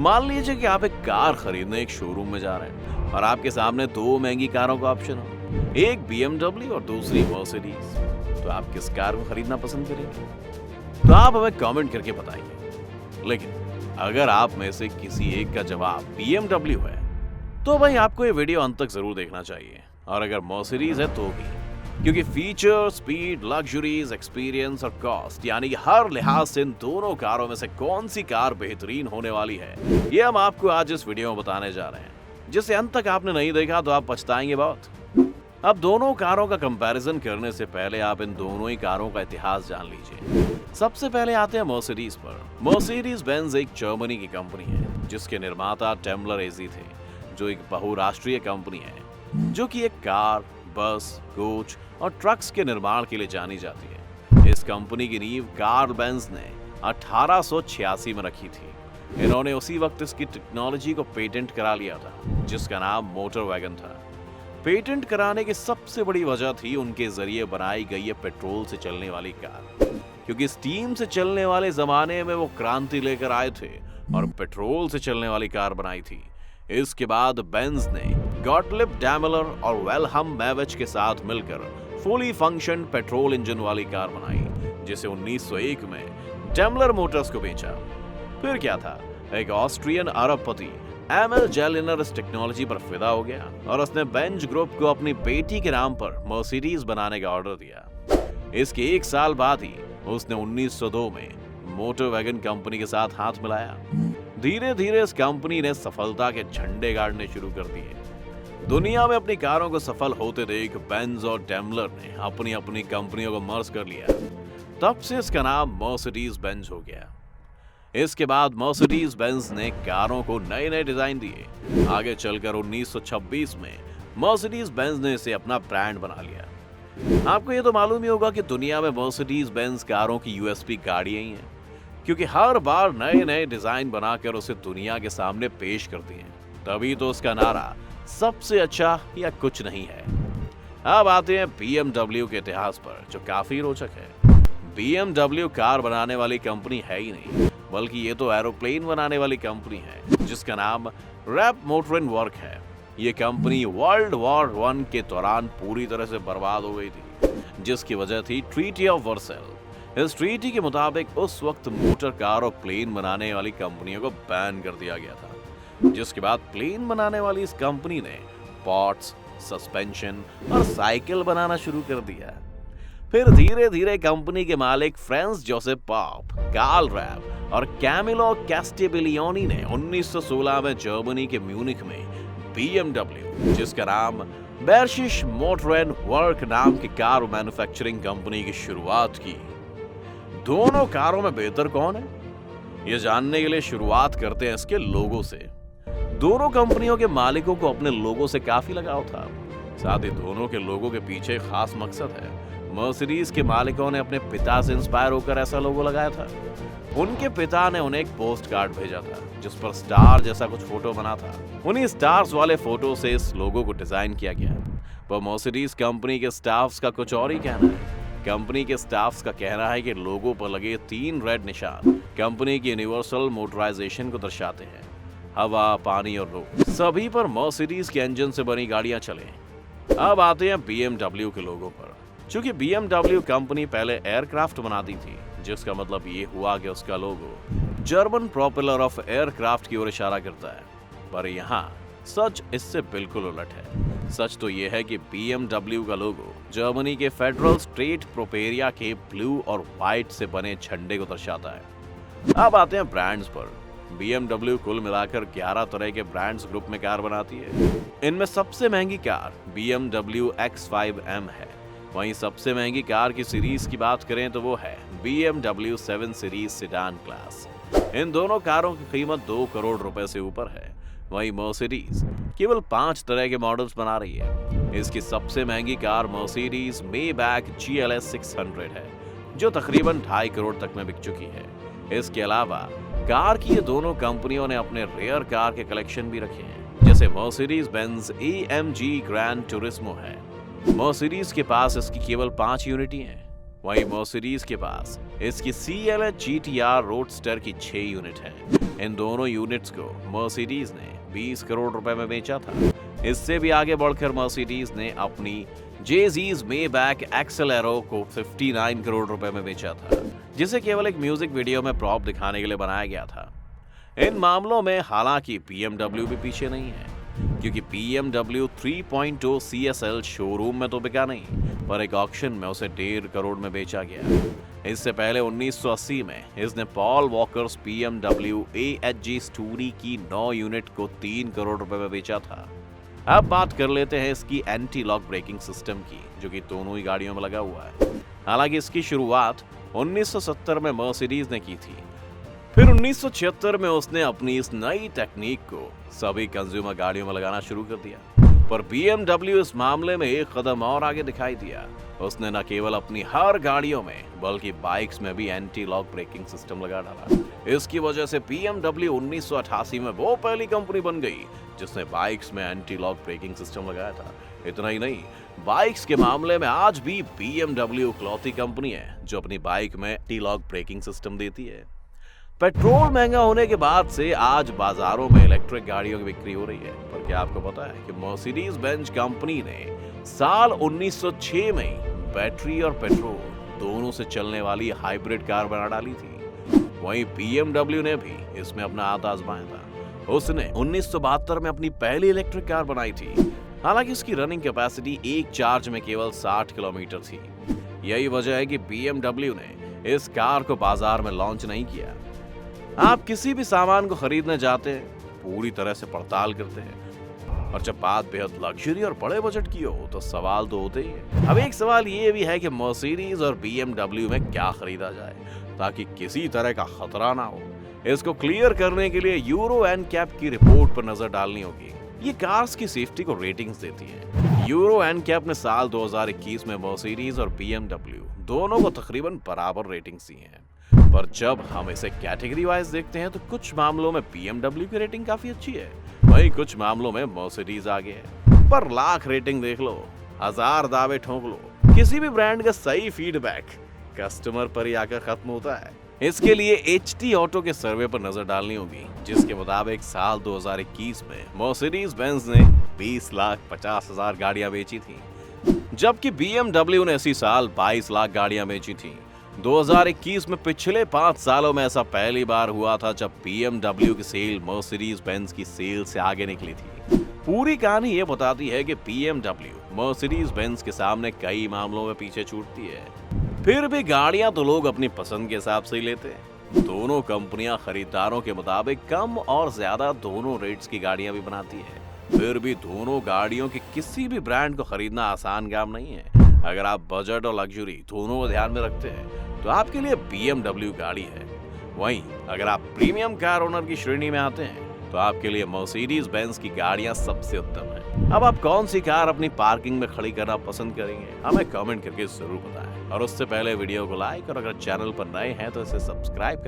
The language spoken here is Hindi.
मान लीजिए कि आप एक कार खरीदने एक शोरूम में जा रहे हैं और आपके सामने दो महंगी कारों का ऑप्शन हो, एक BMW और दूसरी मर्सिडीज। तो आप किस कार को खरीदना पसंद करेंगे? तो आप हमें कमेंट करके बताइए। लेकिन अगर आप में से किसी एक का जवाब BMW है तो भाई आपको ये वीडियो अंत तक जरूर देखना चाहिए, और अगर मर्सिडीज है तो भी, क्योंकि फीचर, स्पीड, लग्जरीज, एक्सपीरियंस और कॉस्ट यानी कि हर लिहाज से इन दोनों कारों में से कौन सी कार बेहतरीन होने वाली है, ये हम आपको आज इस वीडियो में बताने जा रहे हैं, जिसे अंत तक आपने नहीं देखा तो आप पछताएंगे बहुत। अब दोनों कारों का कंपैरिजन करने से पहले आप इन दोनों ही कारों का इतिहास जान लीजिए। सबसे पहले आते हैं मर्सिडीज पर। मर्सिडीज बेंज एक जर्मनी की कंपनी है जिसके निर्माता टेम्पलर एजी थे, जो एक बहुराष्ट्रीय कंपनी है जो कि एक कार, बस, कोच और ट्रक्स के निर्माण के लिए जानी जाती है। इस कंपनी की नींव कार्ल बेंज ने 1886 में रखी थी। इन्होंने उसी वक्त इसकी टेक्नोलॉजी को पेटेंट करा लिया था, जिसका नाम मोटर वैगन था। पेटेंट कराने की सबसे बड़ी वजह थी उनके जरिए बनाई गई ये पेट्रोल से चलने वाली कार, क्योंकि स्टीम से चलने वाले जमाने में वो क्रांति लेकर आए थे और पेट्रोल से चलने वाली कार बनाई थी। इसके बाद बेंज ने गॉटलिब डैमलर और वेलहम मैवेच के साथ मिलकर फुली फंक्शन पेट्रोल इंजन वाली कार बनाई, जिसे 1901 में डेमलर मोटर्स को बेचा। फिर क्या था, एक ऑस्ट्रियन अरबपति एमएल जेलिनर इस टेक्नोलॉजी पर फिदा हो गया और उसने बेंज ग्रुप को अपनी बेटी के नाम पर मर्सिडीज बनाने का ऑर्डर दिया। इसके एक साल बाद ही उसने 1902 में मोटर वैगन कंपनी के साथ हाथ मिलाया। धीरे धीरे इस कंपनी ने सफलता के झंडे गाड़ने शुरू कर दिए। दुनिया में अपनी कारों को सफल होते देख बेंज और डेमलर ने अपनी अपनी कंपनियों को मर्ज कर लिया। तब से इसका नाम मर्सिडीज बेंज हो गया। इसके बाद मर्सिडीज बेंज ने कारों को नए नए डिजाइन दिए। आगे चलकर 1926 में मर्सिडीज बेंज ने इसे अपना ब्रांड बना लिया। आपको ये तो मालूम ही होगा कि दुनिया में मर्सिडीज बेंज कारों की यूएसपी गाड़ियां ही हैं, क्योंकि हर बार नए नए डिजाइन बनाकर उसे दुनिया के सामने पेश करती हैं। तभी तो उसका नारा सबसे अच्छा या कुछ नहीं है। अब आते हैं BMW के इतिहास पर, जो काफी रोचक है। BMW कार बनाने वाली कंपनी है ही नहीं, बल्कि ये तो एरोप्लेन बनाने वाली कंपनी है, जिसका नाम रैप मोटरिन वर्क है। ये कंपनी वर्ल्ड वॉर I के दौरान पूरी तरह से बर्बाद हो गई थी, जिसकी वजह थी ट्रीटी ऑफ वर्सेल। इस ट्रीटी के मुताबिक उस वक्त मोटर कार और प्लेन बनाने वाली कंपनियों को बैन कर दिया गया था, जिसके बाद प्लेन बनाने वाली इस कंपनी ने पॉट्स, सस्पेंशन और साइकिल बनाना शुरू कर दिया। फिर धीरे धीरे कंपनी के मालिक Franz Josef Popp, Karl Rapp और कैमिलो कैस्टिबिलियोनी ने 1916 में जर्मनी के म्यूनिख में BMW, जिसका नाम बेर्शिश मोटरेन वर्क नाम की कार मैन्युफैक्चरिंग कंपनी की शुरुआत की। दोनों कारों में बेहतर कौन है, ये जानने के लिए शुरुआत करते हैं इसके लोगो से। दोनों कंपनियों के मालिकों को अपने लोगो से काफी लगाव था। साथ ही दोनों के लोगो के पीछे खास मकसद है। मर्सिडीज के मालिकों ने अपने पिता से इंस्पायर होकर ऐसा लोगो लगाया था। उनके पिता ने उन्हें एक पोस्ट कार्ड भेजा था जिस पर स्टार जैसा कुछ फोटो बना था। उन्हीं स्टार्स वाले फोटो से इस लोगो को डिजाइन किया गया। पर मर्सिडीज कंपनी के स्टाफ्स का कुछ और ही कहना है। कंपनी के स्टाफ्स का कहना है कि लोगो पर लगे 3 रेड निशान कंपनी की यूनिवर्सल मोटराइजेशन को दर्शाते हैं। हवा, पानी और रोड सभी पर मर्सिडीज के इंजन से बनी गाड़ियां चले। अब आते हैं BMW के लोगों पर। चूंकि BMW कंपनी पहले एयरक्राफ्ट बनाती थी, जिसका मतलब ये हुआ कि उसका लोगो जर्मन प्रोपेलर ऑफ एयरक्राफ्ट की ओर इशारा करता है। पर यहाँ सच इससे बिल्कुल उलट है। सच तो यह है कि BMW का लोगो जर्मनी के फेडरल स्टेट प्रोपेरिया के ब्लू और व्हाइट से बने झंडे को दर्शाता है। अब आते हैं ब्रांड्स पर। BMW कुल मिलाकर 11 तरह के ब्रांड्स ग्रुप में कार बनाती है। इनमें सबसे महंगी कार BMW X5M है। वहीं सबसे महंगी कार की सीरीज की बात करें तो वो है BMW 7 सीरीज सेडान क्लास। इन दोनों कारों की कीमत 2 करोड़ रुपए से ऊपर है। वहीं मर्सिडीज केवल 5 तरह के मॉडल्स बना रही है। इसकी सबसे महंगी कार मर्सिडीज मेबैक GLS 600 है, जो तकरीबन 2.5 करोड़ तक में बिक चुकी है। इसके अलावा कार की ये दोनों कंपनियों ने अपने रेयर कार के कलेक्शन भी रखे हैं, जैसे Mercedes Benz AMG grand Turismo है। मर्सिडीज के पास इसकी केवल 5 यूनिट ही हैं। वहीं मर्सिडीज के पास इसकी CLH GTR रोडस्टर की 6 यूनिट है। इन दोनों यूनिट्स को मर्सिडीज ने 20 करोड़ रुपए में बेचा था। इससे भी आगे बढ़कर मर्सिडीज ने अपनी जेजीज मेबैक एक्सेलेरो को 59 करोड़ रुपए में बेचा था, जिसे केवल एक म्यूजिक वीडियो में प्रॉप दिखाने के लिए बनाया गया था। इन मामलों में हालांकि BMW भी पीछे नहीं है, क्योंकि BMW 3.0 CSL शोरूम में तो बिका नहीं, पर एक ऑक्शन में उसे 1.5 करोड़ में बेचा गया। इससे पहले 1980 में इसने पॉल वॉकर्स BMW AHG स्टूरी की 9 यूनिट को 3 करोड़ रुपए में बेचा था। अब बात कर लेते हैं इसकी एंटी लॉक ब्रेकिंग सिस्टम की, जो कि दोनों ही गाड़ियों में लगा हुआ है। हालांकि इसकी शुरुआत 1970 में मर्सिडीज ने की थी। फिर 1976 में उसने अपनी इस नई टेक्निक को सभी कंज्यूमर गाड़ियों में लगाना शुरू कर दिया, पर BMW इस मामले में एक कदम और आगे दिखाई दिया। उसने न केवल अपनी हर गाड़ियों में बल्कि बाइक्स में भी एंटी लॉक ब्रेकिंग सिस्टम लगा डाला। इसकी वजह से BMW 1988 में वो पहली कंपनी बन गई जिसने बाइक्स में एंटी लॉक ब्रेकिंग सिस्टम लगाया था। इतना ही नहीं, बाइक्स के मामले में आज भी BMW इकलौती कंपनी है जो अपनी बाइक में एंटी लॉक ब्रेकिंग सिस्टम देती है। पेट्रोल महंगा होने के बाद से आज बाजारों में इलेक्ट्रिक गाड़ियों की बिक्री हो रही है, पर क्या आपको पता है कि मर्सिडीज बेंज कंपनी ने साल 1906 में बैटरी और पेट्रोल दोनों से चलने वाली हाइब्रिड कार बना डाली थी। वहीं BMW ने भी इसमें अपना हाथ आजमाया था। उसने 1972 में अपनी पहली इलेक्ट्रिक कार बनाई थी। हालांकि इसकी रनिंग कैपेसिटी एक चार्ज में केवल 60 किलोमीटर थी। यही वजह है कि BMW ने इस कार को बाजार में लॉन्च नहीं किया। आप किसी भी सामान को खरीदने जाते हैं, पूरी तरह से पड़ताल करते हैं, और जब बात बेहद लग्जरी और बड़े बजट की हो तो सवाल तो होते ही है। अब एक सवाल ये भी है कि मर्सिडीज और BMW में क्या खरीदा जाए ताकि किसी तरह का खतरा ना हो। इसको क्लियर करने के लिए यूरो एनकैप की रिपोर्ट पर नजर डालनी होगी। ये कार्स की सेफ्टी को रेटिंग्स देती है। यूरो एनकैप ने साल 2021 में मर्सिडीज और BMW दोनों को तकरीबन बराबर रेटिंग्स दी हैं, पर जब हम इसे कैटेगरी वाइज देखते हैं तो कुछ मामलों में BMW की रेटिंग काफी अच्छी है, वहीं कुछ मामलों में मर्सिडीज आगे है। पर लाख रेटिंग देख लो, 1000 दावे ठोक लो, किसी भी ब्रांड का सही फीडबैक कस्टमर पर ही आकर खत्म होता है। इसके लिए HT ऑटो के सर्वे पर नजर डालनी होगी, जिसके मुताबिक साल 2021 में मर्सिडीज बेंज ने 20,50,000 गाड़ियां बेची थी, जबकि BMW ने इसी साल 22 लाख गाड़ियां बेची थी। 2021 में पिछले 5 सालों में ऐसा पहली बार हुआ था जब BMW की सेल मर्सिडीज बेंज की सेल से आगे निकली थी। पूरी कहानी ये बताती है कि BMW मर्सिडीज बेंज के सामने कई मामलों में पीछे छूटती है। फिर भी गाड़ियां तो लोग अपनी पसंद के हिसाब से ही लेते हैं। दोनों कंपनियां खरीदारों के मुताबिक कम और ज्यादा दोनों रेट्स की गाड़ियां भी बनाती है। फिर भी दोनों गाड़ियों के किसी भी ब्रांड को खरीदना आसान काम नहीं है। अगर आप बजट और लग्जरी दोनों को ध्यान में रखते हैं तो आपके लिए BMW गाड़ी है। वहीं अगर आप प्रीमियम कार ओनर की श्रेणी में आते हैं तो आपके लिए मर्सिडीज बेंज की गाड़ियां सबसे उत्तम है। अब आप कौन सी कार अपनी पार्किंग में खड़ी करना पसंद करेंगे, हमें कमेंट करके जरूर बताएं। और उससे पहले वीडियो को लाइक और अगर चैनल पर नए हैं तो इसे सब्सक्राइब